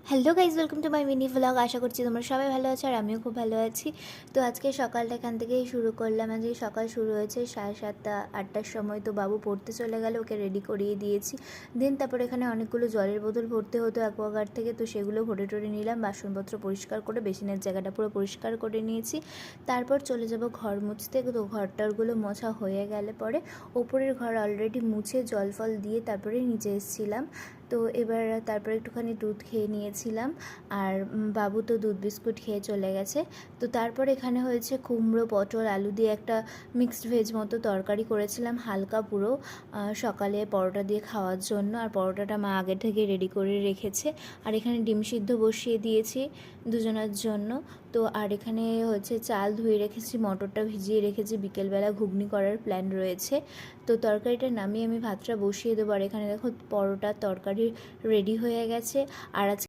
Hello guys, welcome to my mini vlog. আশা করছি তোমরা সবাই ভালো আছো আর আমিও খুব ভালো আছি। তো আজকে সকালটা এখান থেকেই শুরু করলাম। আজকে সকাল শুরু হয়েছে 7:30-8টার সময়। তো বাবু পড়তে চলে গেল, ওকে রেডি করিয়ে দিয়েছি। দেন তারপর এখানে অনেকগুলো জলের বোতল ভরতে হতো অ্যাকোয়াগার্ড থেকে, তো সেগুলো ভরে টরে নিলাম। বাসনপত্র পরিষ্কার করে বেসিনের জায়গাটা পুরো পরিষ্কার করে নিয়েছি। তারপর চলে যাব ঘর মুছতে। তো ঘরটারগুলো মোছা হয়ে গেলে পরে ওপরের ঘর অলরেডি মুছে জল ফল দিয়ে তারপরে নিচে এসেছিলাম। তো এবার তারপরে একটুখানি দুধ খেয়ে নিয়েছিলাম, আর বাবু তো দুধ বিস্কুট খেয়ে চলে গেছে। তো তারপর এখানে হয়েছে কুমড়ো পটল আলু দিয়ে একটা মিক্সড ভেজ মতো তরকারি করেছিলাম, হালকা পুরো সকালে পরোটা দিয়ে খাওয়ার জন্য। আর পরোটাটা মা আগে থেকে রেডি করে রেখেছে। আর এখানে ডিম সিদ্ধ বসিয়ে দিয়েছি দুজনের জন্য। তো আর এখানে হচ্ছে চাল ধুয়ে রেখেছি, মটরটা ভিজিয়ে রেখেছি, বিকেলবেলা ঘুগনি করার প্ল্যান রয়েছে। তো তরকারিটা নামিয়ে আমি ভাতটা বসিয়ে দেবো। আর এখানে দেখো পরোটার তরকারি রেডি হয়ে গেছে। আর আজকে